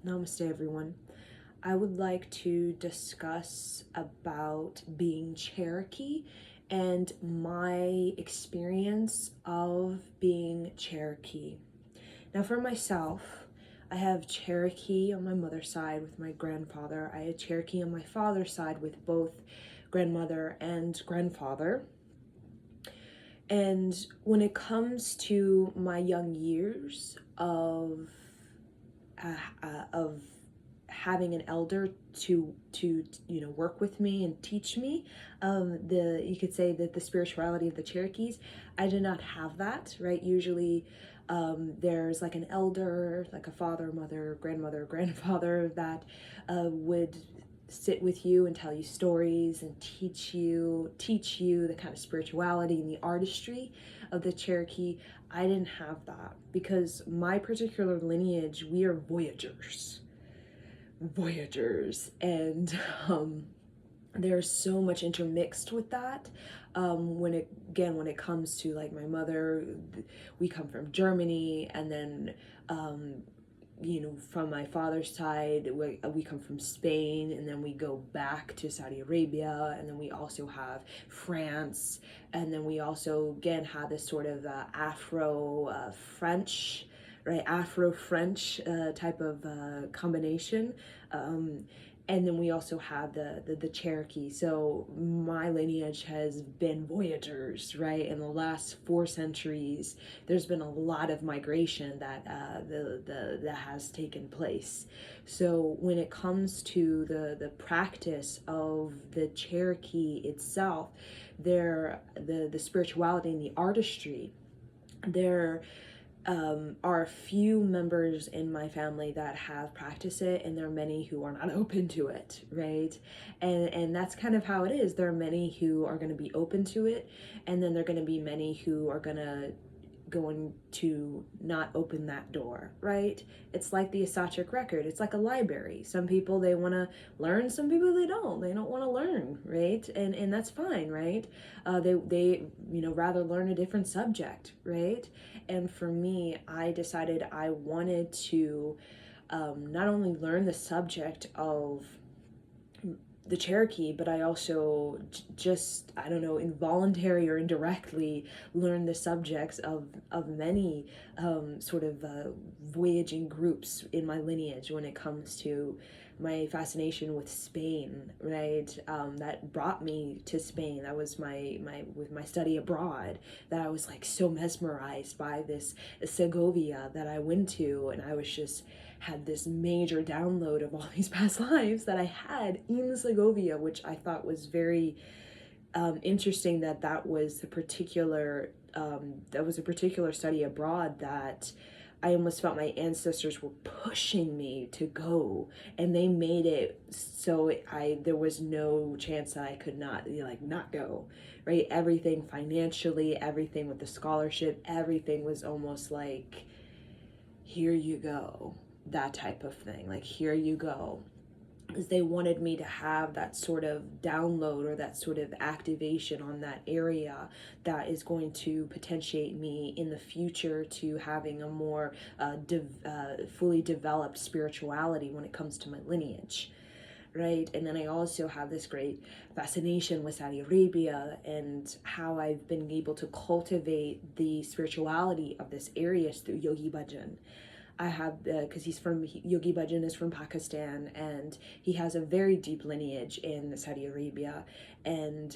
Namaste, everyone. I would like to discuss about being Cherokee and my experience of being Cherokee. Now, for myself, I have Cherokee on my mother's side with my grandfather. I had Cherokee on my father's side with both grandmother and grandfather. And when it comes to my young years of having an elder to work with me and teach me, you could say that the spirituality of the Cherokees, I did not have that, right? Usually there's like an elder, like a father, mother, grandmother, grandfather that would sit with you and tell you stories and teach you the kind of spirituality and the artistry of the Cherokee. I didn't have that because my particular lineage, we are voyagers, and there's so much intermixed with that. When it comes to like my mother, we come from Germany, and then from my father's side, we come from Spain, and then we go back to Saudi Arabia, and then we also have France, and then we also again have this sort of Afro-French, right? Afro-French type of combination. And then we also have the Cherokee. So my lineage has been voyagers, right? In the last 4 centuries, there's been a lot of migration that that has taken place. So when it comes to the practice of the Cherokee itself, the spirituality and the artistry, there are a few members in my family that have practiced it, and there are many who are not open to it, right? And that's kind of how it is. There are many who are going to be open to it, and then there are going to be many who are going to not open that door, right? It's like the Assachic record. It's like a library. Some people, they want to learn, some people they don't want to learn, right? And that's fine, right? They rather learn a different subject, right? And for me, I decided I wanted to not only learn the subject of the Cherokee, but I also just, I don't know, involuntary or indirectly learned the subjects of many voyaging groups in my lineage when it comes to my fascination with Spain, right? That brought me to Spain. That was with my study abroad, that I was like so mesmerized by this Segovia that I went to, and I was just had this major download of all these past lives that I had in Segovia, which I thought was very interesting. That was a particular study abroad that I almost felt my ancestors were pushing me to go, and they made it so there was no chance that I could not go, right? Everything financially, everything with the scholarship, everything was almost like, here you go, that type of thing, like, here you go. Because they wanted me to have that sort of download or that sort of activation on that area that is going to potentiate me in the future to having a more fully developed spirituality when it comes to my lineage, right? And then I also have this great fascination with Saudi Arabia and how I've been able to cultivate the spirituality of this area through Yogi Bhajan. I have, because Yogi Bhajan is from Pakistan, and he has a very deep lineage in Saudi Arabia, and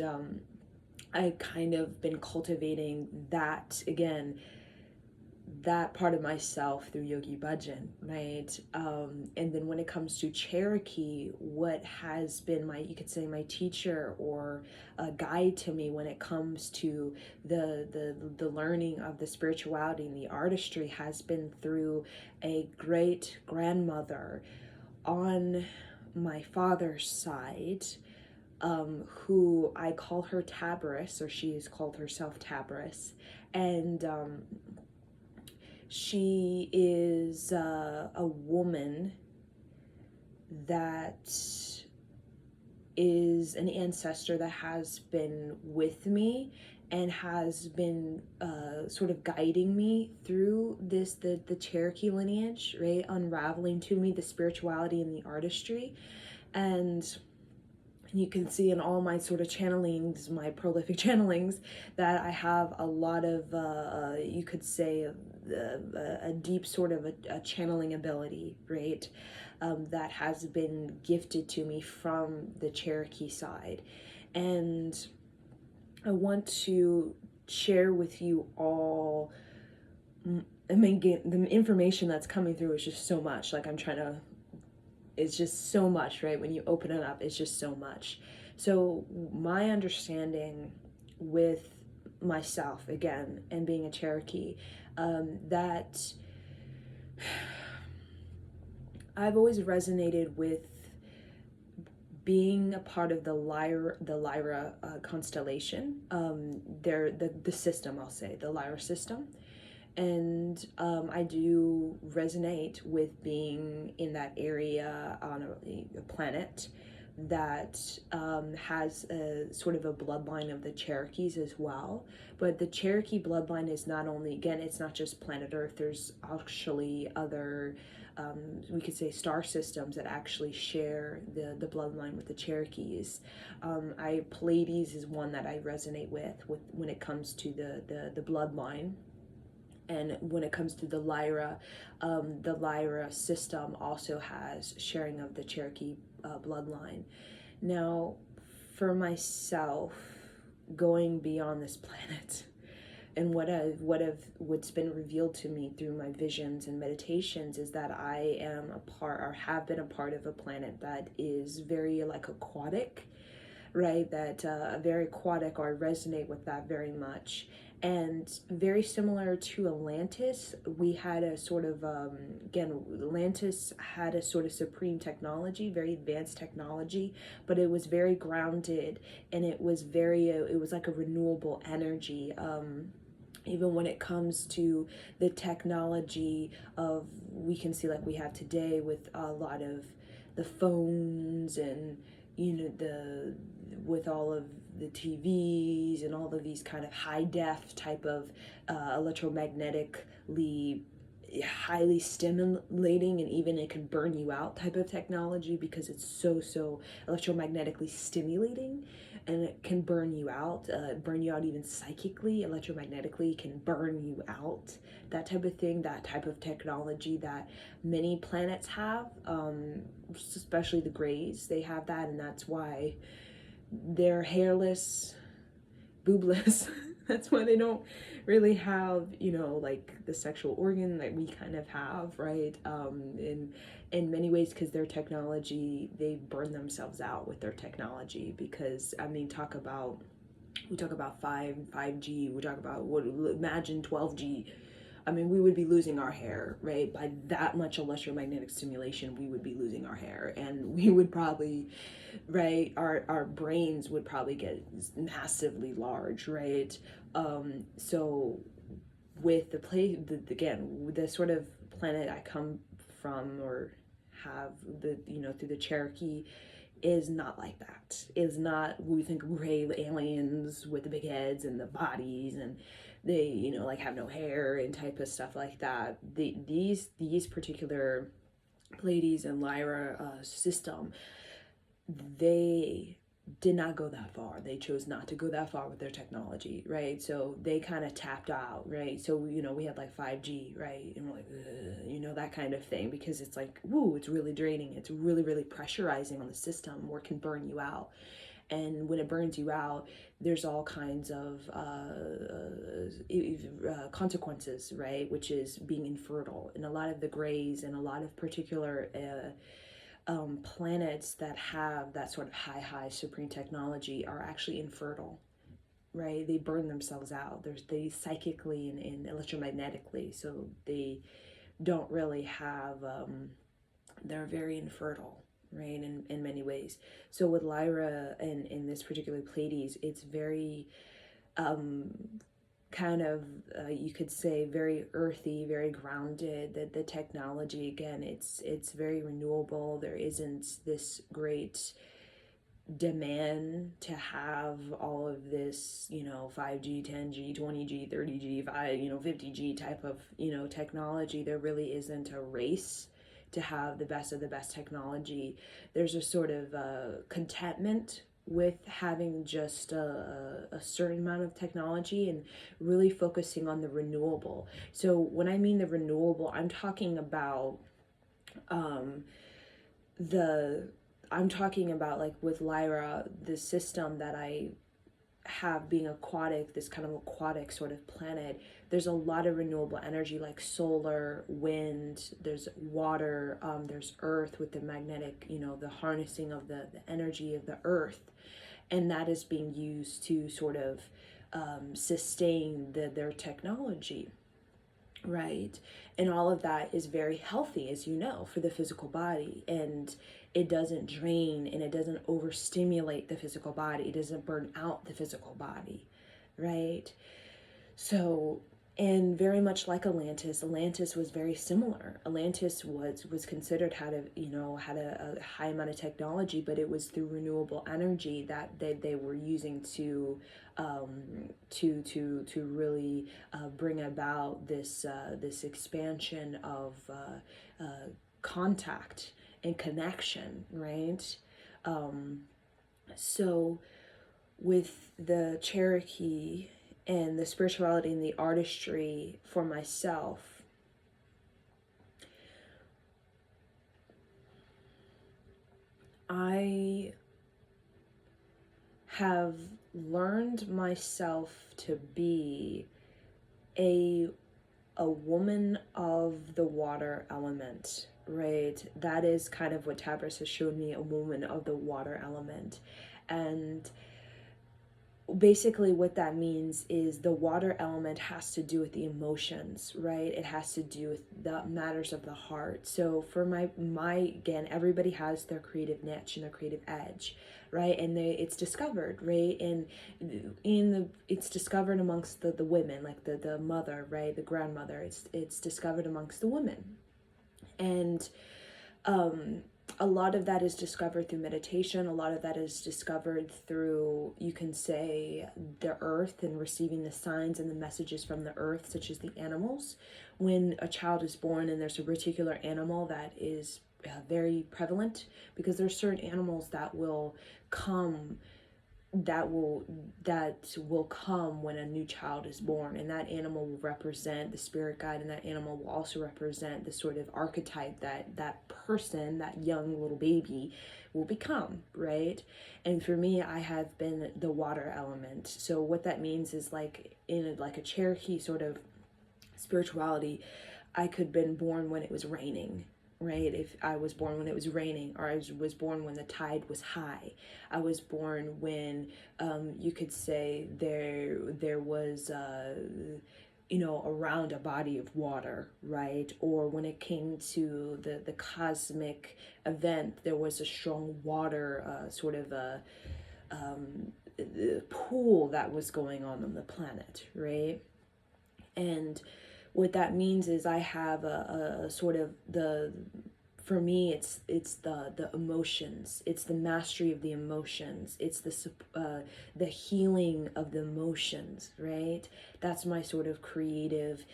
I kind of been cultivating that again, that part of myself through Yogi Bhajan, right? And then when it comes to Cherokee, what has been you could say my teacher or a guide to me when it comes to the learning of the spirituality and the artistry has been through a great grandmother on my father's side, who I call her Tabaris, or she has called herself Tabaris, and she is a woman that is an ancestor that has been with me and has been sort of guiding me through the Cherokee lineage, right? Unraveling to me the spirituality and the artistry. And you can see in all my sort of channelings, my prolific channelings, that I have a lot of, you could say, a deep sort of a channeling ability, right? That has been gifted to me from the Cherokee side. And I want to share with you all. I mean, the information that's coming through is just so much. Like, it's just so much, right? When you open it up, it's just so much. So my understanding with myself, again, and being a Cherokee, that I've always resonated with being a part of the Lyra constellation. The system, I'll say, the Lyra system. And I do resonate with being in that area on a planet that has a sort of a bloodline of the Cherokees as well. But the Cherokee bloodline is not only, again, it's not just planet Earth. There's actually other, we could say, star systems that actually share the bloodline with the Cherokees. Pleiades is one that I resonate with when it comes to the bloodline. And when it comes to the Lyra system also has sharing of the Cherokee bloodline. Now, for myself, going beyond this planet, and what's been revealed to me through my visions and meditations is that I am a part, or have been a part of, a planet that is very like aquatic, right? That very aquatic, or I resonate with that very much. And very similar to Atlantis, we had a sort of, again, Atlantis had a sort of supreme technology, very advanced technology, but it was very grounded, and it was it was like a renewable energy. Even when it comes to the technology of, we can see like we have today with a lot of the phones and, with all of the TVs and all of these kind of high def type of electromagnetically highly stimulating, and even it can burn you out type of technology, because it's so electromagnetically stimulating, and it can burn you out even psychically. Electromagnetically can burn you out, that type of thing, that type of technology that many planets have, especially the Greys. They have that, and that's why they're hairless, boobless. That's why they don't really have, like the sexual organ that we kind of have, right? In many ways, because their technology, they burn themselves out with their technology. Because we talk about 5G, we talk about, imagine 12G. We would be losing our hair, right? By that much electromagnetic stimulation, we would be losing our hair, and we would probably, right, our brains would probably get massively large, right? So with the sort of planet I come from, or have, through the Cherokee, is not like that. Is not, we think gray aliens with the big heads and the bodies, and they, like, have no hair and type of stuff like that. These particular Pleiades and Lyra system, they did not go that far. They chose not to go that far with their technology, right? So they kind of tapped out, right? So, we had like 5G, right? And we're like, that kind of thing, because it's like, woo, it's really draining. It's really, really pressurizing on the system, or can burn you out. And when it burns you out, there's all kinds of consequences, right? Which is being infertile. And a lot of the Greys and a lot of particular planets that have that sort of high supreme technology are actually infertile, right? They burn themselves out. They psychically and electromagnetically, so they don't really have, they're very infertile, right, in many ways. So with Lyra and in this particular Pleiades, it's very kind of, you could say, very earthy, very grounded. The technology, again, it's very renewable. There isn't this great demand to have all of this, 5G, 10G, 20G, 30G, 50G type of, technology. There really isn't a race to have the best of the best technology. There's a sort of contentment with having just a certain amount of technology and really focusing on the renewable. So when I mean the renewable, I'm talking about um, the I'm talking about, like, with Lyra, the system that I have being aquatic, this kind of aquatic sort of planet. There's a lot of renewable energy, like solar, wind, there's water, there's earth with the magnetic, the harnessing of the energy of the earth. And that is being used to sort of sustain their technology, right? And all of that is very healthy, as you know, for the physical body. And it doesn't drain and it doesn't overstimulate the physical body. It doesn't burn out the physical body, right? So, and very much like Atlantis was very similar. Atlantis was considered had a high amount of technology, but it was through renewable energy that they were using to really bring about this expansion of contact and connection, right? So with the Cherokee and the spirituality and the artistry for myself, I have learned myself to be a woman of the water element, right? That is kind of what Tabris has shown me, a woman of the water element. And basically what that means is the water element has to do with the emotions, right? It has to do with the matters of the heart. So for my again, everybody has their creative niche and their creative edge, right? And it's discovered, right? And it's discovered amongst the women, like the mother, right? The grandmother. It's discovered amongst the women. And a lot of that is discovered through meditation. A lot of that is discovered through, you can say, the earth and receiving the signs and the messages from the earth, such as the animals. When a child is born and there's a particular animal that is very prevalent, because there's certain animals that will come when a new child is born, and that animal will represent the spirit guide, and that animal will also represent the sort of archetype that person, that young little baby, will become, right? And for me, I have been the water element. So what that means is, like, in a Cherokee sort of spirituality, I could have been born when it was raining, right? If I was born when it was raining, or I was born when the tide was high. I was born when you could say there was around a body of water, right? Or when it came to the cosmic event, there was a strong water sort of a pool that was going on the planet, right? And what that means is I have a sort of for me, it's the emotions. It's the mastery of the emotions. It's the healing of the emotions, right? That's my sort of creative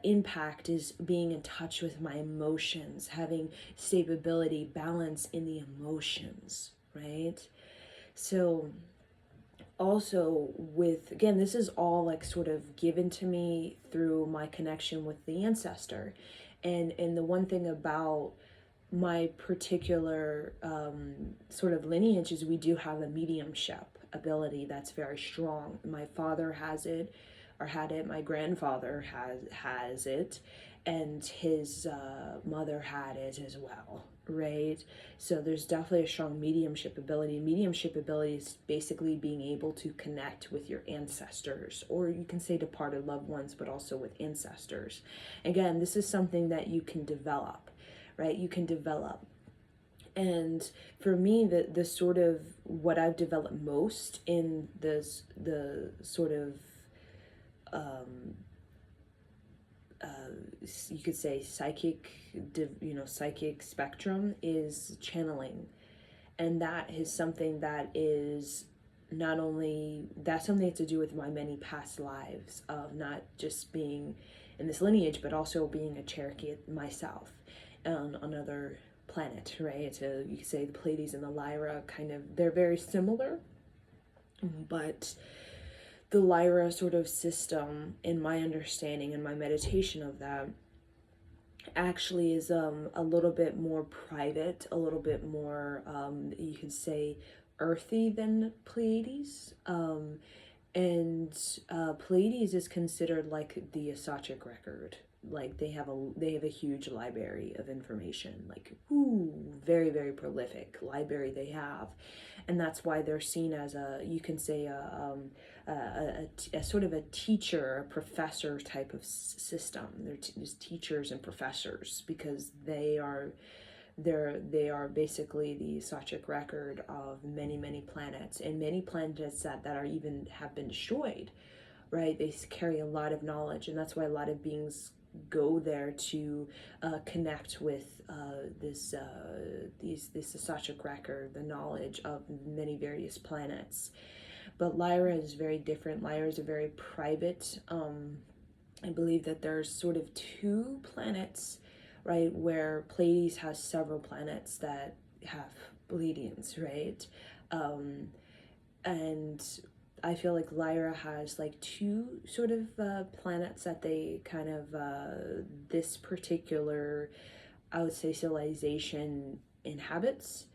impact, is being in touch with my emotions, having stability, balance in the emotions, right? So also with, again, this is all like sort of given to me through my connection with the ancestor. And the one thing about my particular sort of lineage is we do have a mediumship ability that's very strong. My father has it, or had it. My grandfather has it, and his mother had it as well, right? So there's definitely a strong mediumship ability. Mediumship ability is basically being able to connect with your ancestors, or you can say departed loved ones, but also with ancestors. Again, this is something that you can develop, right? You can develop. And for me, the sort of what I've developed most in the sort of you could say psychic spectrum is channeling. And that is something that is not only, that's something to do with my many past lives of not just being in this lineage, but also being a Cherokee myself on another planet, right? So you could say the Pleiades and the Lyra kind of, they're very similar, but the Lyra sort of system, in my understanding and my meditation of that, actually is a little bit more private, a little bit more, you could say, earthy than Pleiades. And Pleiades is considered like the Assachic record. Like they have a huge library of information. Like, ooh, very very prolific library they have, and that's why they're seen as a, you can say a sort of a teacher, a professor type of system. They're just teachers and professors because they are basically the Sachic record of many many planets, and many planets that are even have been destroyed, right? They carry a lot of knowledge, and that's why a lot of beings go there to connect with this Sachic record, the knowledge of many various planets. But Lyra is very different. Lyra is a very private, I believe that there's sort of two planets, right, where Pleiades has several planets that have Pleiadians, right? And I feel like Lyra has like two sort of planets that they kind of, this particular, I would say, civilization inhabits.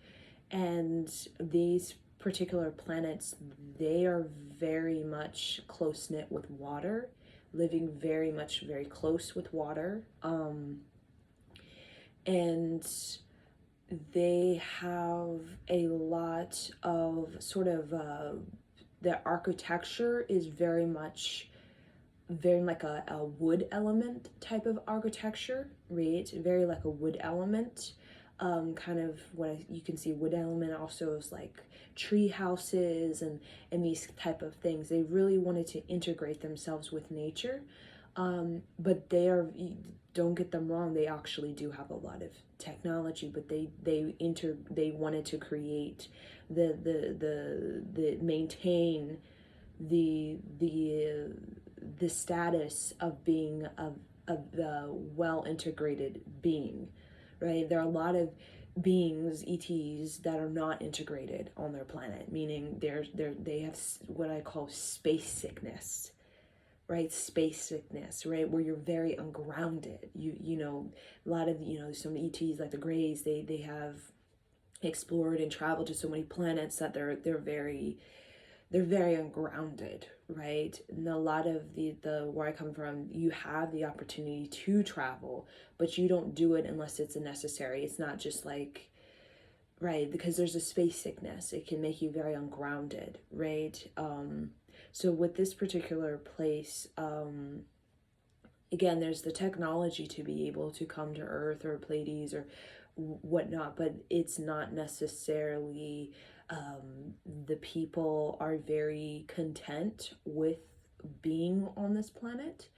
And these particular planets, they are very much close knit with water, living very much very close with water. And they have a lot of sort of, the architecture is very much very like a wood element type of architecture, right? Very like a wood element. Kind of what you can see wood element also is like tree houses and these type of things. They really wanted to integrate themselves with nature, but they are, don't get them wrong, they actually do have a lot of technology, but they wanted to create the maintain the status of being a well integrated being, right? There are a lot of beings, ETs, that are not integrated on their planet, meaning they have what I call space sickness, right? Space sickness, right? Where you're very ungrounded. You know, a lot of, you know, some ETs like the Greys, they have explored and traveled to so many planets that they're very ungrounded, right? And a lot of the where I come from, you have the opportunity to travel, but you don't do it unless it's necessary. It's not just like, right, because there's a space sickness. It can make you very ungrounded, right? So with this particular place, again, there's the technology to be able to come to Earth or Pleiades or whatnot, but it's not necessarily, the people are very content with being on this planet.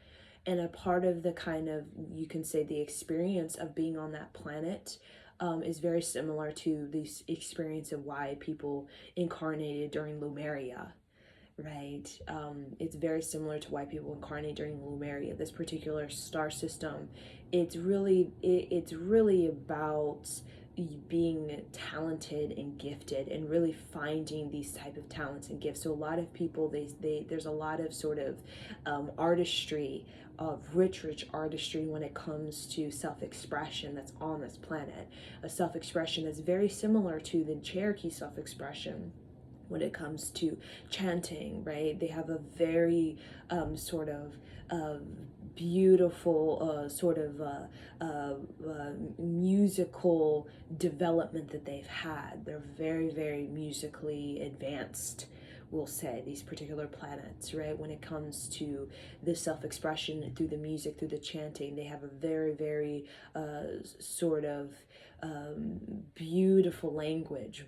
And a part of the kind of, you can say, the experience of being on that planet is very similar to the experience of why people incarnated during Lumeria, right? It's very similar to why people incarnate during Lumeria, this particular star system. It's really about being talented and gifted and really finding these type of talents and gifts. So a lot of people, there's a lot of sort of artistry, of rich artistry when it comes to self-expression that's on this planet. A self-expression that's very similar to the Cherokee self-expression when it comes to chanting, right? They have a very sort of beautiful sort of musical development that they've had. They're very, very musically advanced we'll say, these particular planets, right? When it comes to the self-expression through the music, through the chanting, they have a very, very sort of beautiful language,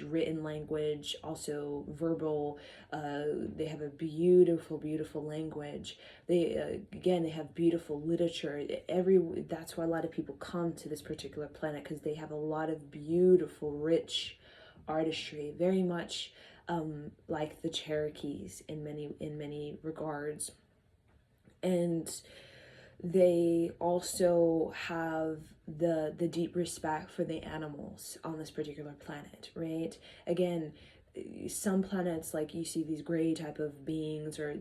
written language, also verbal. They have a beautiful, beautiful language. They again, they have beautiful literature. That's why a lot of people come to this particular planet, because they have a lot of beautiful, rich artistry, very much like the Cherokees in many regards. And they also have the deep respect for the animals on this particular planet, right? Again, some planets, like you see these gray type of beings, or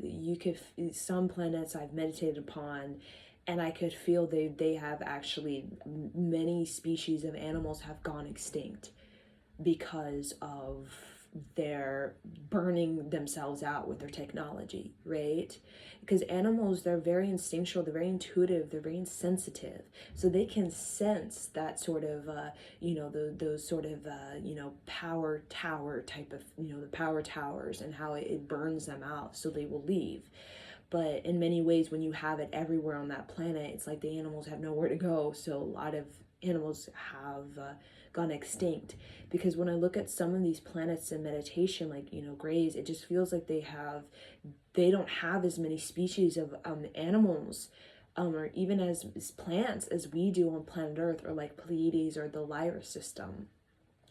some planets I've meditated upon, and I could feel they have actually, many species of animals have gone extinct because of their burning themselves out with their technology, right? Because animals, they're very instinctual, they're very intuitive, they're very sensitive, so they can sense that sort of those sort of power tower type of, the power towers, and how it burns them out, so they will leave. But in many ways, when you have it everywhere on that planet, it's like the animals have nowhere to go. So a lot of animals have gone extinct, because when I look at some of these planets in meditation, like grays, it just feels like they don't have as many species of animals, or even as plants as we do on planet Earth, or like Pleiades or the Lyra system,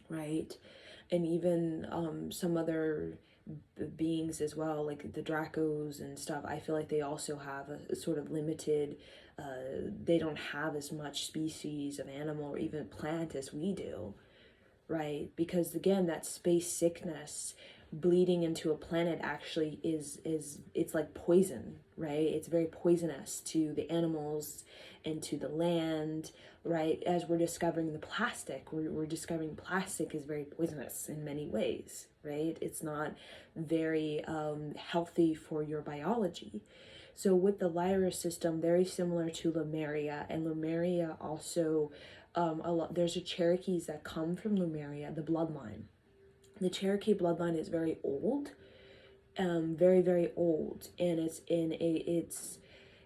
right? And even some other beings as well, like the Dracos and stuff. I feel like they also have a sort of limited, they don't have as much species of animal or even plant as we do, right? Because again, that space sickness bleeding into a planet actually is it's like poison, right? It's very poisonous to the animals and to the land, right? As we're discovering the plastic, we're discovering plastic is very poisonous in many ways, right? It's not very healthy for your biology. So with the Lyra system, very similar to Lemuria, and Lemuria also, there's a Cherokees that come from Lemuria, the bloodline. The Cherokee bloodline is very old, very, very old, and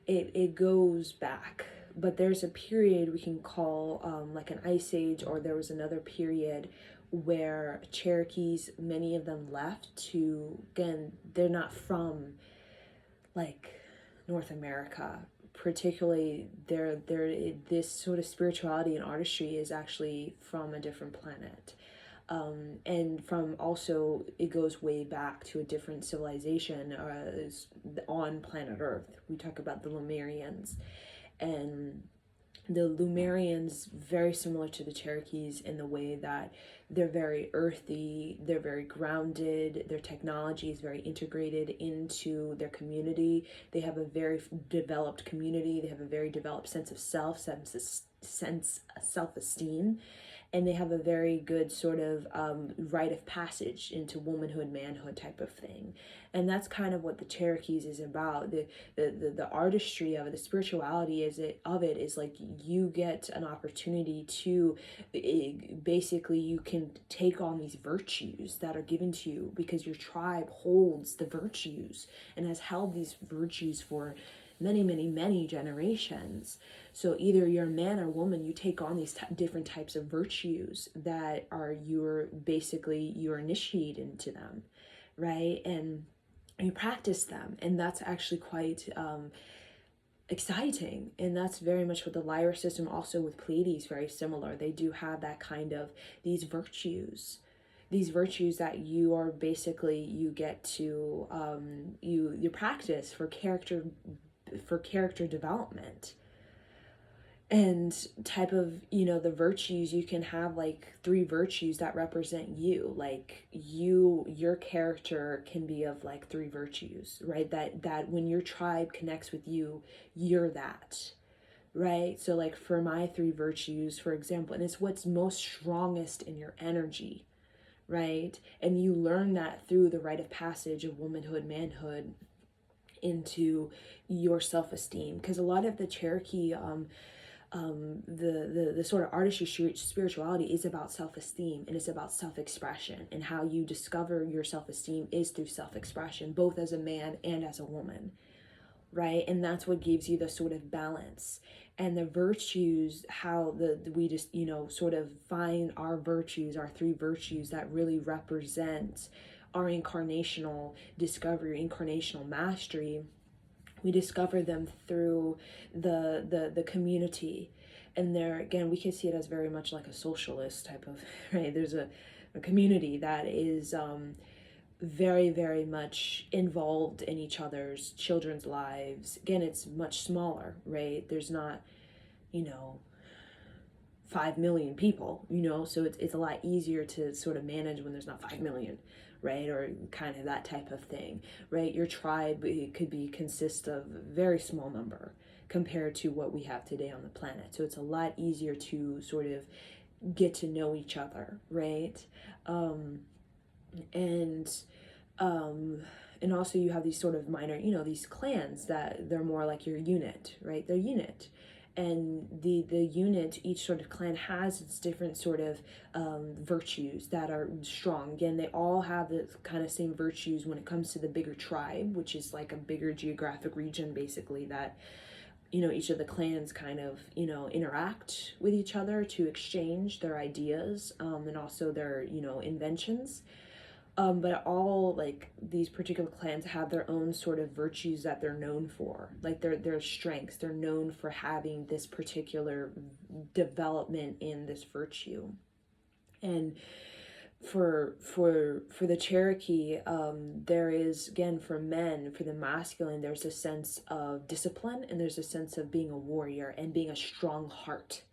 it goes back. But there's a period we can call like an ice age, or there was another period where Cherokees, many of them left to, again, they're not from like North America, particularly they're this sort of spirituality and artistry is actually from a different planet. And from also, it goes way back to a different civilization on planet Earth. We talk about the Lemurians, and the Lemurians, very similar to the Cherokees in the way that they're very earthy, they're very grounded, their technology is very integrated into their community. They have a very developed community, they have a very developed sense of self-esteem, and they have a very good sort of rite of passage into womanhood, manhood type of thing. And that's kind of what the Cherokees is about. The artistry of it, the spirituality of it is like you get an opportunity to, basically you can take on these virtues that are given to you because your tribe holds the virtues and has held these virtues for many generations. So either you're a man or woman, you take on these different types of virtues that are you're initiated into them, right? And you practice them, and that's actually quite exciting. And that's very much what the Lyra system, also with Pleiades, very similar. They do have that kind of these virtues that you are basically, you get to you practice for character development. And type of, the virtues, you can have like 3 virtues that represent you, like your character can be of like 3 virtues, right? That when your tribe connects with you, you're that, right? So like for my 3 virtues, for example, and it's what's most strongest in your energy, right? And you learn that through the rite of passage of womanhood, manhood, into your self-esteem. Because a lot of the Cherokee the sort of artistry spirituality is about self-esteem, and it's about self-expression, and how you discover your self-esteem is through self-expression, both as a man and as a woman, right? And that's what gives you the sort of balance and the virtues, how we just, sort of find our virtues, our three virtues that really represent our incarnational discovery, incarnational mastery. We discover them through the community. And there again, we can see it as very much like a socialist type of, right? There's a community that is very, very much involved in each other's children's lives. Again, it's much smaller, right? There's not, 5 million people, so it's a lot easier to sort of manage when there's not 5 million, right? Or kind of that type of thing, right? Your tribe, it could consist of a very small number compared to what we have today on the planet. So it's a lot easier to sort of get to know each other, right? And also you have these sort of minor, these clans that they're more like your unit, right? They're unit. And the unit, each sort of clan has its different sort of virtues that are strong. Again, they all have the kind of same virtues when it comes to the bigger tribe, which is like a bigger geographic region, basically, that, each of the clans kind of, interact with each other to exchange their ideas, and also their, inventions. But all like these particular clans have their own sort of virtues that they're known for, like their strengths. They're known for having this particular development in this virtue. And for the Cherokee, there is, again, for men, for the masculine, there's a sense of discipline, and there's a sense of being a warrior and being a strong heart.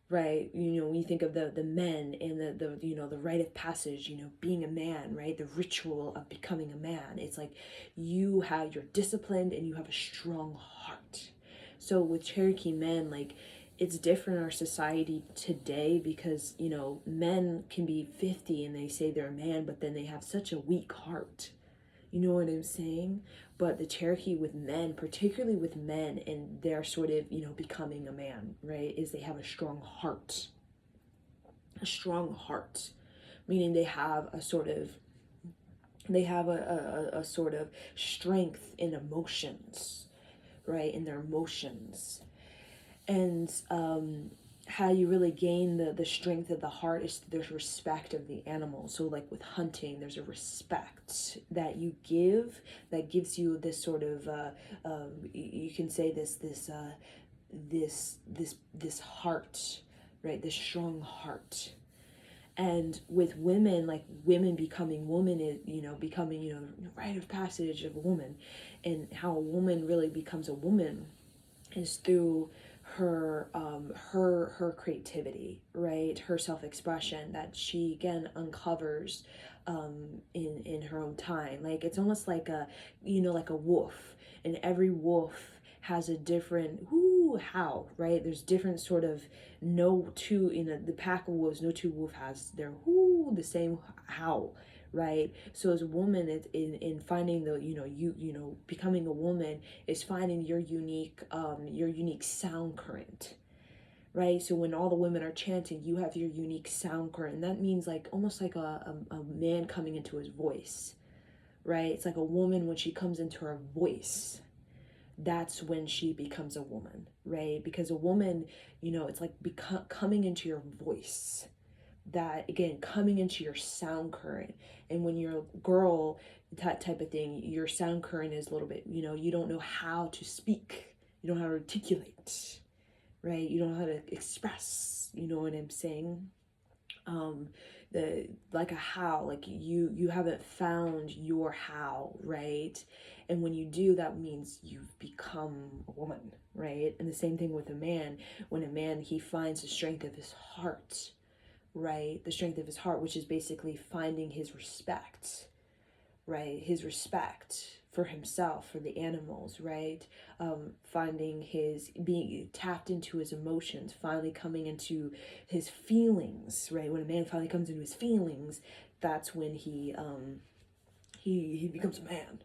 Right, when you think of the men and the rite of passage, being a man, right, the ritual of becoming a man, it's like you're disciplined and you have a strong heart. So with Cherokee men, like, it's different in our society today because men can be 50 and they say they're a man, but then they have such a weak heart. You know what I'm saying? But the Cherokee with men, particularly with men, and they're sort of, becoming a man, right, is they have a strong heart. A strong heart. Meaning they have a sort of strength in emotions, right, in their emotions. And how you really gain the strength of the heart is there's respect of the animal. So like with hunting, there's a respect that you give that gives you this sort of you can say this heart, right, this strong heart. And with women, like women becoming woman is, becoming, the rite of passage of a woman, and how a woman really becomes a woman is through her creativity, right, her self-expression that she again uncovers in her own time. Like it's almost like like a wolf, and every wolf has a different howl, right? There's different sort of the pack of wolves, no two wolf has their the same howl, right? So as a woman, it's in finding becoming a woman is finding your unique sound current, right? So when all the women are chanting, you have your unique sound current, and that means like almost like a man coming into his voice, right? It's like a woman when she comes into her voice, that's when she becomes a woman, right? Because a woman, it's like coming into your voice, that again coming into your sound current. And when you're a girl, that type of thing, your sound current is a little bit, you don't know how to speak, you don't know how to articulate, right? You don't know how to express, you know what I'm saying? Like a how, like you haven't found your how, right? And when you do, that means you've become a woman, right? And the same thing with a man. When a man, he finds the strength of his heart, right? The strength of his heart, which is basically finding his respect, right? His respect for himself, for the animals, right? Finding his, being tapped into his emotions, finally coming into his feelings, right? When a man finally comes into his feelings, that's when he becomes a man.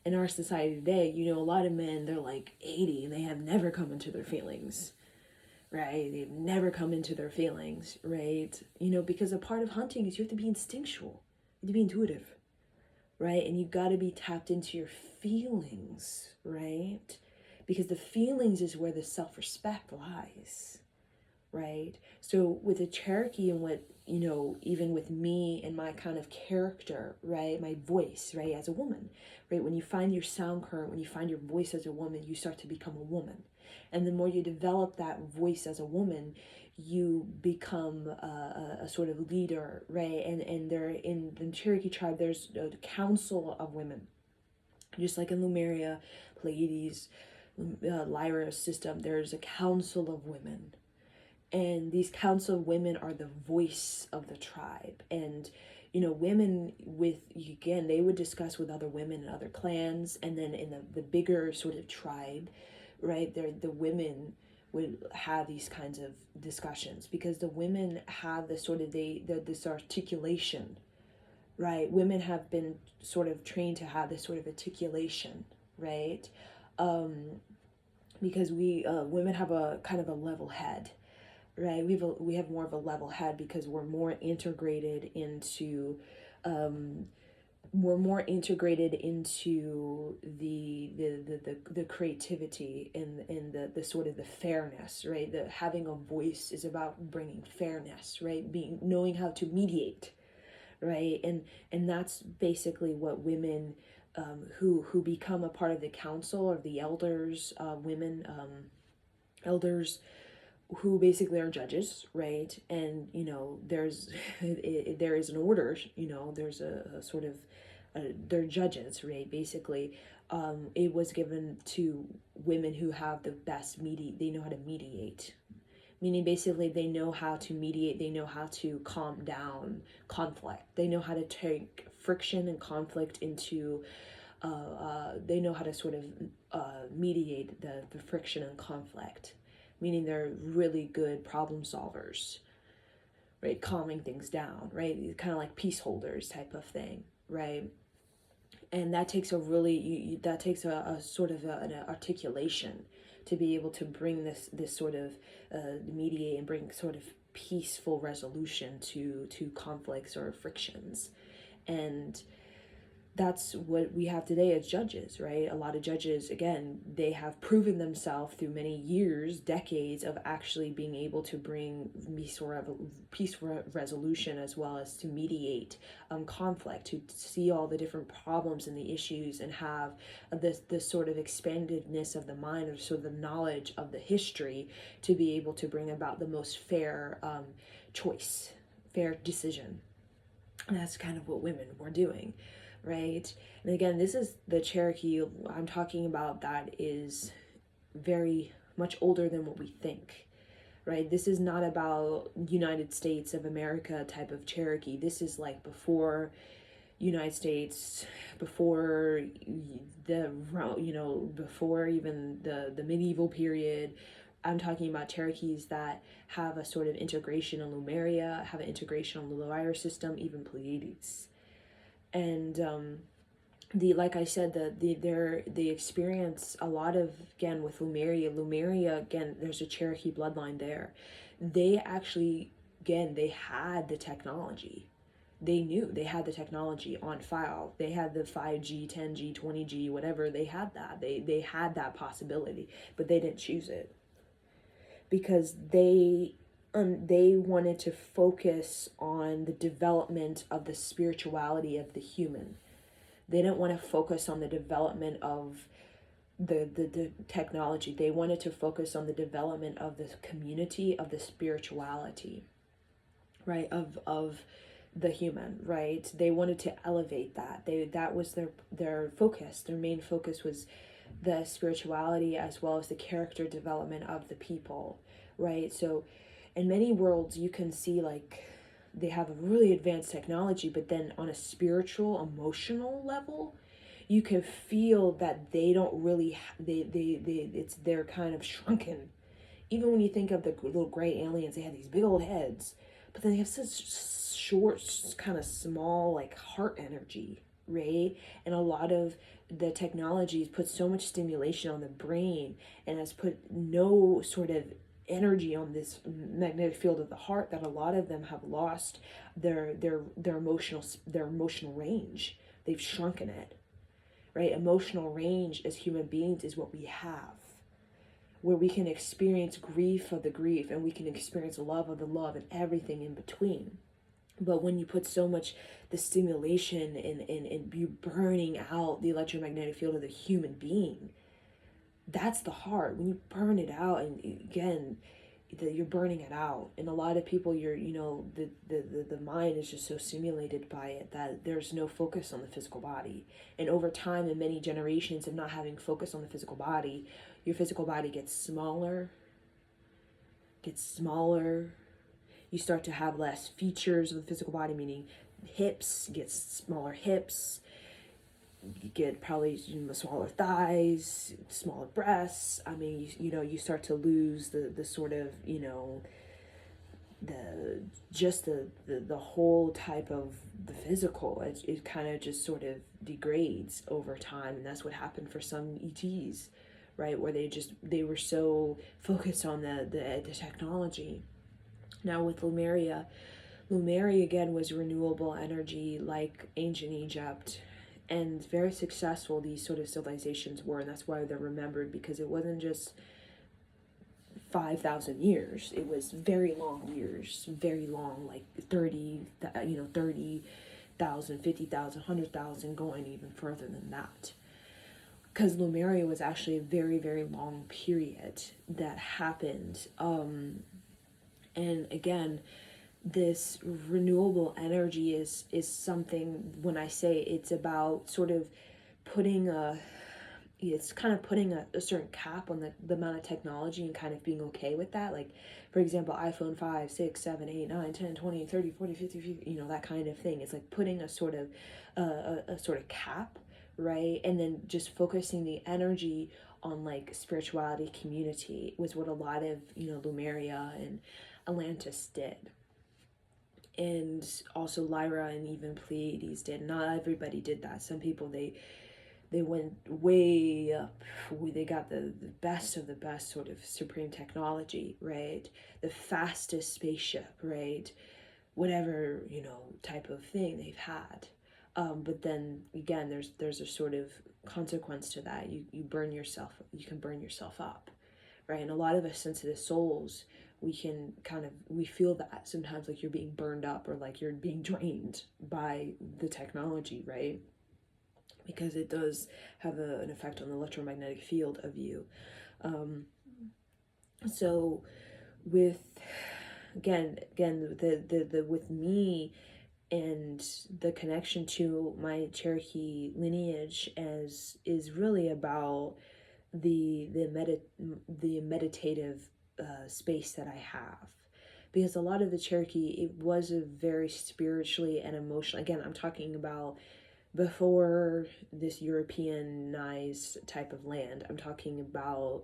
In our society today, a lot of men, they're like 80 and they have never come into their feelings, right? They've never come into their feelings, right? Because a part of hunting is you have to be instinctual, you have to be intuitive, right? And you got to be tapped into your feelings, right? Because the feelings is where the self-respect lies, right? So with the Cherokee and what, even with me and my kind of character, right? My voice, right? As a woman, right? When you find your sound current, when you find your voice as a woman, you start to become a woman. And the more you develop that voice as a woman, you become a sort of leader, right? And there in the Cherokee tribe, there's a council of women, just like in Lemuria, Pleiades, Lyra system. There's a council of women, and these council of women are the voice of the tribe. And women, with, again, they would discuss with other women in other clans, and then in the bigger sort of tribe, right there, the women would have these kinds of discussions, because the women have this sort of this articulation, right? Women have been sort of trained to have this sort of articulation, right? Because we women have a kind of a level head, right? We have more of a level head because we're more integrated into the creativity and the sort of the fairness, right? The having a voice is about bringing fairness, right? Knowing how to mediate, right? And that's basically what women who become a part of the council or the elders, women elders, who basically are judges, right? And there's there is an order, there's a sort of they're judges, right? Basically, it was given to women who have the best they know how to mediate, meaning basically they know how to mediate, they know how to calm down conflict, they know how to take friction and conflict into they know how to sort of mediate the friction and conflict, meaning they're really good problem solvers, right? Calming things down, right? Kind of like peace holders type of thing, right? And that takes that takes a sort of an articulation to be able to bring this sort of mediate and bring sort of peaceful resolution to conflicts or frictions. And that's what we have today as judges, right? A lot of judges, again, they have proven themselves through many years, decades of actually being able to bring peaceful resolution, as well as to mediate conflict, to see all the different problems and the issues, and have this sort of expandedness of the mind, or sort of the knowledge of the history, to be able to bring about the most fair choice, fair decision. And that's kind of what women were doing, right? And again, this is the Cherokee I'm talking about that is very much older than what we think, right? This is not about United States of America type of Cherokee. This is like before United States, before before even the medieval period. I'm talking about Cherokees that have a sort of integration in Lemuria, have an integration on the Lyra system, even Pleiades. And like I said, the experience a lot of, again, with Lemuria, again, there's a Cherokee bloodline there. They actually, again, they had the technology. They knew they had the technology on file. They had the 5G, 10G, 20G, whatever. They had that. They had that possibility, but they didn't choose it, because they wanted to focus on the development of the spirituality of the human. They didn't want to focus on the development of the technology. They wanted to focus on the development of the community, of the spirituality, right? Of the human, right? They wanted to elevate that. That was their focus. Their main focus was the spirituality, as well as the character development of the people, right? So in many worlds, you can see like they have a really advanced technology, but then on a spiritual, emotional level, you can feel that they don't really they're kind of shrunken. Even when you think of the little gray aliens, they have these big old heads, but then they have such short, kind of small, like heart energy, right? And a lot of the technologies put so much stimulation on the brain, and has put no sort of energy on this magnetic field of the heart that a lot of them have lost their emotional range. They've shrunken it, right? Emotional range as human beings is what we have, where we can experience grief of the grief and we can experience love of the love and everything in between. But when you put so much the stimulation and you burning out the electromagnetic field of the human being, that's the heart. When you burn it out, and again, you're burning it out. And a lot of people, the mind is just so stimulated by it that there's no focus on the physical body. And over time, and many generations of not having focus on the physical body, your physical body gets smaller. You start to have less features of the physical body, meaning hips, gets smaller hips. You get probably smaller thighs, smaller breasts. I mean, you start to lose the sort of, the whole type of the physical. It kind of just sort of degrades over time. And that's what happened for some ETs, right? Where they were so focused on the technology. Now with Lemuria again was renewable energy like ancient Egypt, and very successful these sort of civilizations were, and that's why they're remembered, because it wasn't just 5,000 years. It was very long years, very long, like 30,000, 50,000, 100,000, going even further than that. Because Lemuria was actually a very, very long period that happened. And again, this renewable energy is something, when I say it's about sort of putting a certain cap on the amount of technology and kind of being okay with that. Like, for example, iPhone 5, 6, 7, 8, 9, 10, 20, 30, 40, 50, 50, that kind of thing. It's like putting a sort of cap, right? And then just focusing the energy on like spirituality, community, was what a lot of, Lemuria and Atlantis did. And also Lyra and even Pleiades did. Not everybody did that. Some people, they went way up. They got the best of the best sort of supreme technology, right? The fastest spaceship, right? Whatever, type of thing they've had. But then again, there's a sort of consequence to that. You can burn yourself up, right? And a lot of us sensitive souls, we feel that sometimes, like you're being burned up or like you're being drained by the technology, right? Because it does have an effect on the electromagnetic field of you. So with with me and the connection to my Cherokee lineage is really about the meditative space that I have, because a lot of the Cherokee, it was a very spiritually and emotionally, again, I'm talking about before this Europeanized type of land. I'm talking about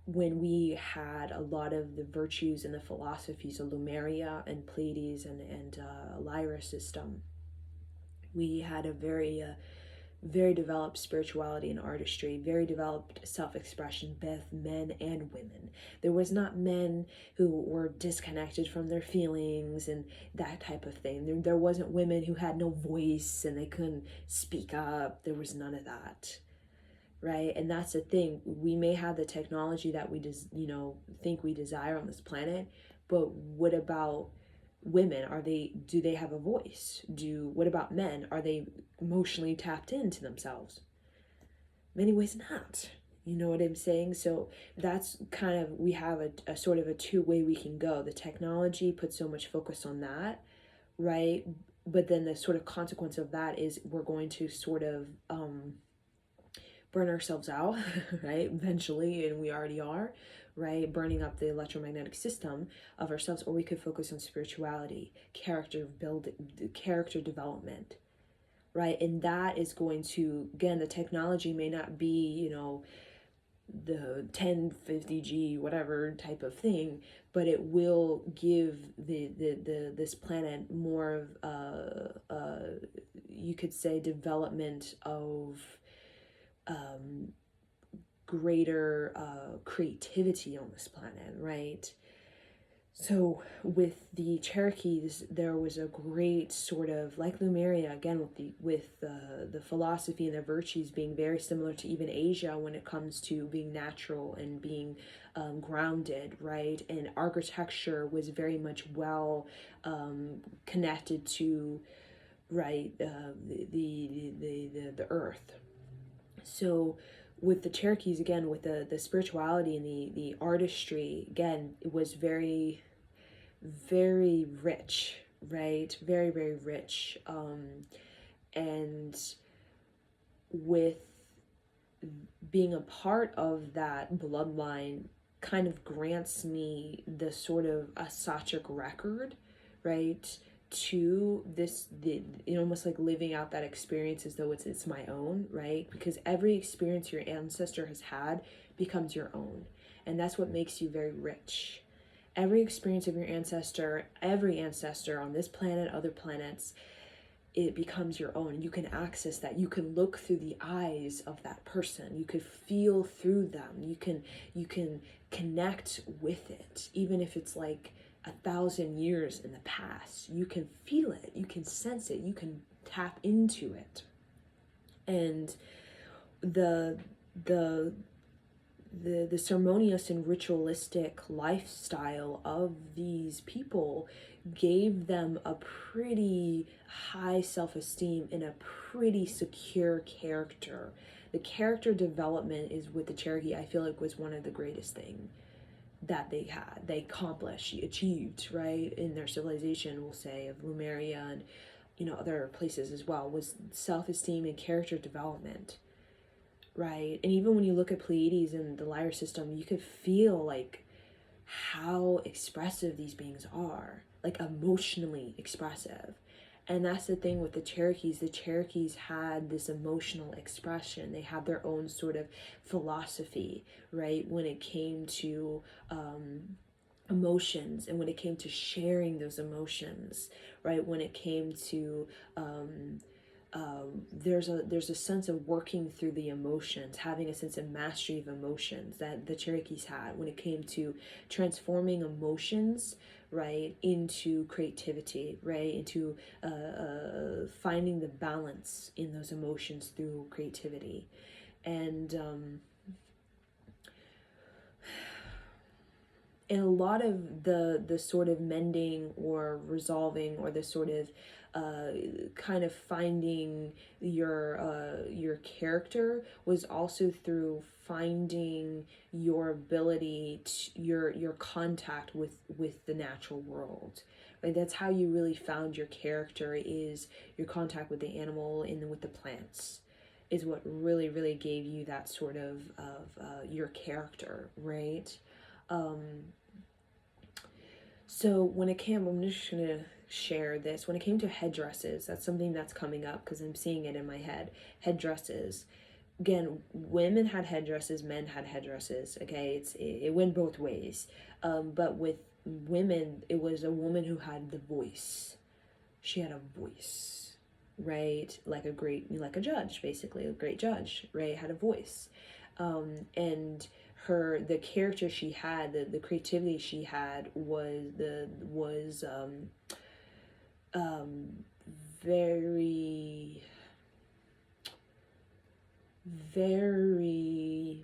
when we had a lot of the virtues and the philosophies of Lemuria and Pleiades and Lyra system. We had a very developed spirituality and artistry, very developed self-expression, both men and women. There was not men who were disconnected from their feelings and that type of thing. There wasn't women who had no voice and they couldn't speak up. There was none of that, right? And that's the thing. We may have the technology that we think we desire on this planet, but what about women? Do they have a voice? What about men? Are they emotionally tapped into themselves? Many ways not. You know what I'm saying? So that's kind of, we have a sort of a two-way we can go. The technology puts so much focus on that, right? But then the sort of consequence of that is we're going to sort of burn ourselves out, right? Eventually, and we already are, right? Burning up the electromagnetic system of ourselves. Or we could focus on spirituality, character development, right? And that is going to, again, the technology may not be, the 1050G whatever type of thing, but it will give this planet more of you could say development of greater creativity on this planet, right? So with the Cherokees, there was a great sort of, like Lemuria, again with the philosophy and the virtues being very similar to even Asia when it comes to being natural and being grounded, right? And architecture was very much connected to, right, the earth. So with the Cherokees, again, with the spirituality and the artistry, again, it was very, very rich, right? Very, very rich. And with being a part of that bloodline kind of grants me the sort of a Sachic record, right? To almost like living out that experience as though it's my own, right? Because every experience your ancestor has had becomes your own, and that's what makes you very rich. Every experience of your ancestor, every ancestor on this planet, other planets, it becomes your own. You can access that. You can look through the eyes of that person. You could feel through them. You can connect with it, even if it's like 1,000 years in the past. You can feel it. You can sense it. You can tap into it. And the ceremonious and ritualistic lifestyle of these people gave them a pretty high self-esteem and a pretty secure character. The character development is with the Cherokee, I feel like, was one of the greatest things that they had, they accomplished, achieved, right, in their civilization, we'll say, of Lemuria and, other places as well, was self-esteem and character development, right? And even when you look at Pleiades and the lyre system, you could feel like how expressive these beings are, like emotionally expressive. And that's the thing with the Cherokees. The Cherokees had this emotional expression. They had their own sort of philosophy, right, when it came to emotions, and when it came to sharing those emotions, right, when it came to there's a sense of working through the emotions, having a sense of mastery of emotions that the Cherokees had when it came to transforming emotions, right, into creativity, right, into finding the balance in those emotions through creativity. And a lot of the sort of mending or resolving, or the sort of kind of finding your character, was also through finding your ability to, your contact with the natural world, right? That's how you really found your character, is your contact with the animal and with the plants, is what really gave you that sort of your character, right? So when it came, I'm just gonna share this. When it came to headdresses, that's something that's coming up because I'm seeing it in my head. Headdresses. Again, women had headdresses, men had headdresses. Okay, it went both ways. But with women, it was a woman who had the voice. She had a voice, right? Like a judge, basically, a great judge, right? Had a voice, and the character she had, the creativity she had was very, very,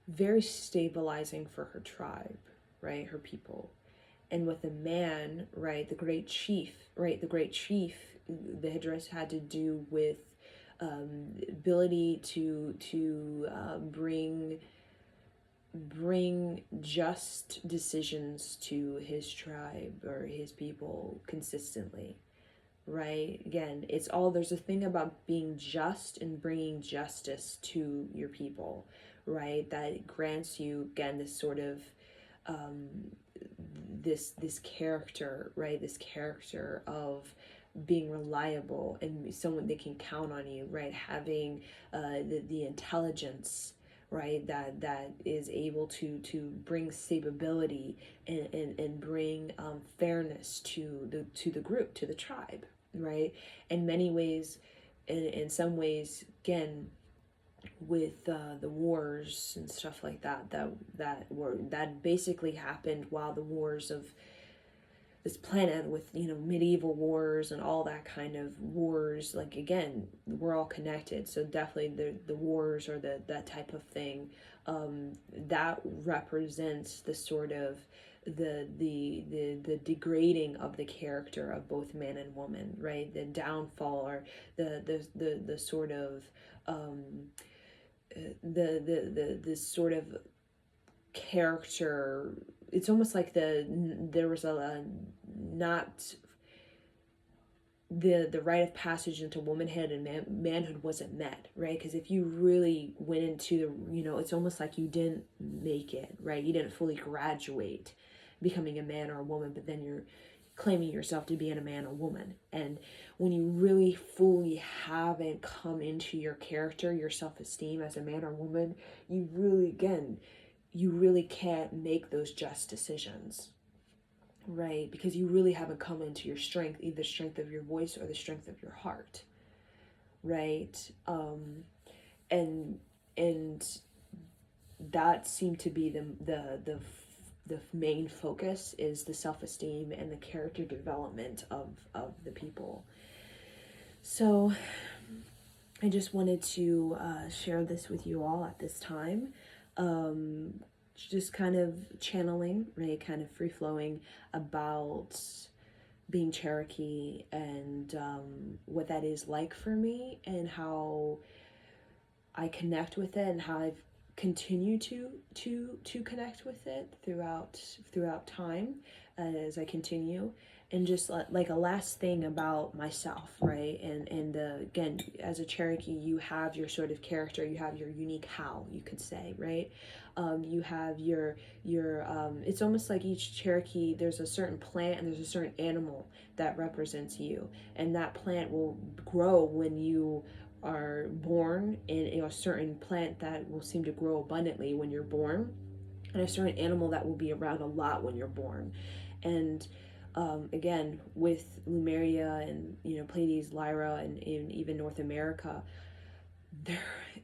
very stabilizing for her tribe, right? Her people. And with the man, right, the great chief, the headdress had to do with ability to bring just decisions to his tribe or his people consistently, right? Again, there's a thing about being just and bringing justice to your people, right? That grants you, again, this sort of this character, right? This character of being reliable and someone they can count on you, right? Having the intelligence, right, that is able to bring stability and bring fairness to the group, to the tribe, right? In many ways, in some ways, again, the wars and stuff like that basically happened while the wars of this planet, with medieval wars and all that kind of wars, like, again, we're all connected, so definitely the wars or that type of thing, that represents the sort of the degrading of the character of both man and woman, right? The downfall, or the sort of the sort of character. It's almost like there was a not the rite of passage into womanhood and manhood wasn't met, right? Because if you really went into it's almost like you didn't make it, right? You didn't fully graduate becoming a man or a woman, but then you're claiming yourself to being a man or woman. And when you really fully haven't come into your character, your self-esteem as a man or woman, you really can't make those just decisions, right? Because you really haven't come into your strength, either strength of your voice or the strength of your heart, right? And that seemed to be the main focus, is the self-esteem and the character development of the people. So I just wanted to share this with you all at this time. Just kind of channeling, right? Kind of free-flowing about being Cherokee and what that is like for me, and how I connect with it, and how I've continued to connect with it throughout time as I continue. And just like a last thing about myself, right? And again, as a Cherokee, you have your sort of character, you have your unique how, you could say, right? You have your it's almost like each Cherokee, there's a certain plant and there's a certain animal that represents you, and that plant will grow when you are born, in a certain plant that will seem to grow abundantly when you're born, and a certain animal that will be around a lot when you're born. And again, with Lemuria and Pleiades, Lyra, and even North America,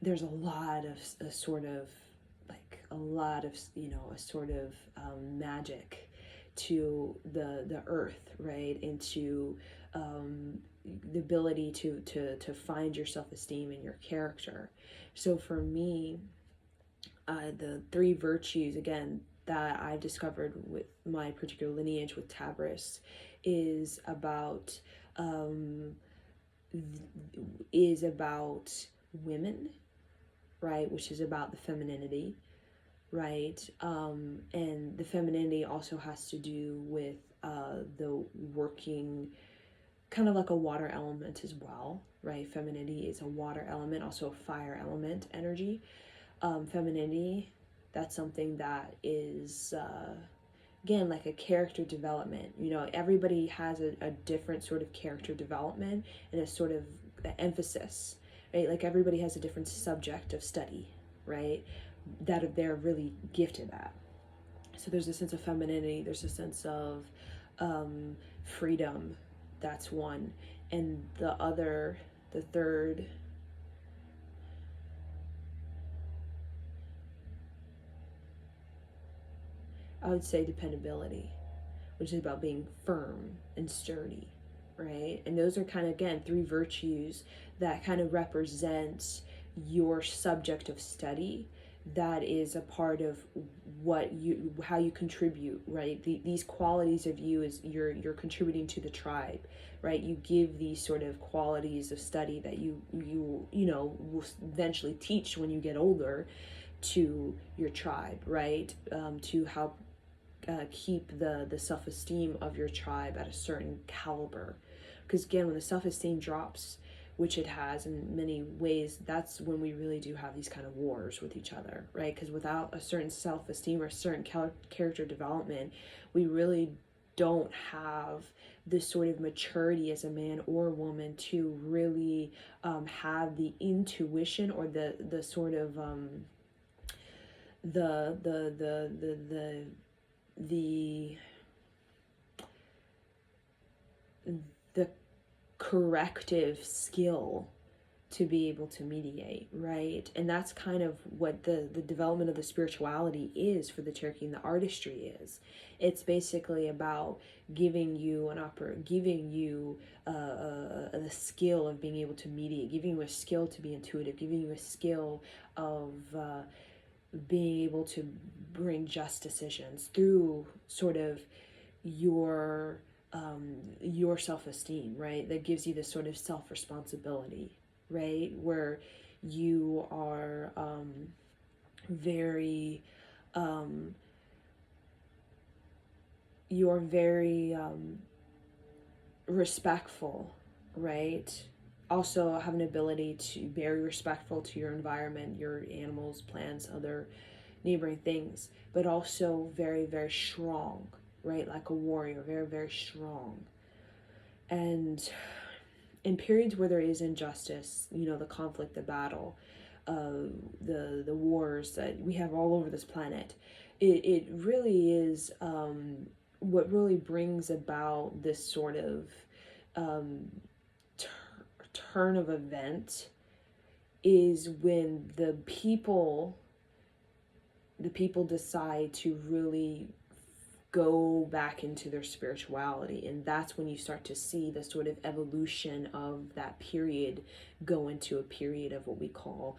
there's a lot of a sort of magic to the earth, right? And to the ability to find your self-esteem and your character. So for me, the three virtues, again, that I've discovered with my particular lineage with Tabris is about women, right? Which is about the femininity, right? And the femininity also has to do with the working, kind of like a water element as well, right? Femininity is a water element, also a fire element energy. Femininity, that's something that is again, like a character development. Everybody has a different sort of character development and a sort of emphasis, right? Like everybody has a different subject of study, right? That they're really gifted at. So there's a sense of femininity, there's a sense of freedom, that's one. And the third, I would say dependability, which is about being firm and sturdy, right? And those are kind of, again, three virtues that kind of represent your subject of study, that is a part of how you contribute, right? These qualities of you is you're contributing to the tribe, right? You give these sort of qualities of study that you will eventually teach when you get older to your tribe, right? To help keep the self-esteem of your tribe at a certain caliber. Because again, when the self-esteem drops, which it has in many ways, that's when we really do have these kind of wars with each other, right? Because without a certain self-esteem or a certain character development, we really don't have this sort of maturity as a man or a woman to really have the intuition, or the sort of the corrective skill to be able to mediate, right? And that's kind of what the development of the spirituality is for the Cherokee, and the artistry is. It's basically about giving you the skill of being able to mediate, giving you a skill to be intuitive, giving you a skill of being able to bring just decisions through sort of your self-esteem, right? That gives you this sort of self-responsibility, right? Where you are very respectful, right? Also have an ability to be very respectful to your environment, your animals, plants, other neighboring things, but also very, very strong, right? Like a warrior, very, very strong. And in periods where there is injustice, the conflict, the battle, the wars that we have all over this planet, it really is what really brings about this sort of turn of event is when the people decide to really go back into their spirituality, and that's when you start to see the sort of evolution of that period go into a period of what we call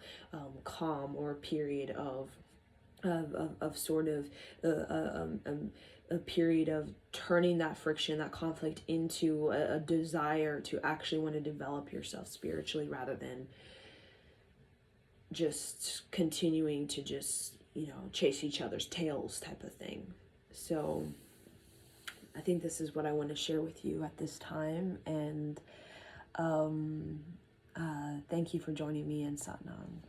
calm, or a period of sort of a period of turning that friction, that conflict, into a desire to actually want to develop yourself spiritually, rather than just continuing to just chase each other's tails type of thing. So I think this is what I want to share with you at this time, and thank you for joining me in Satnam.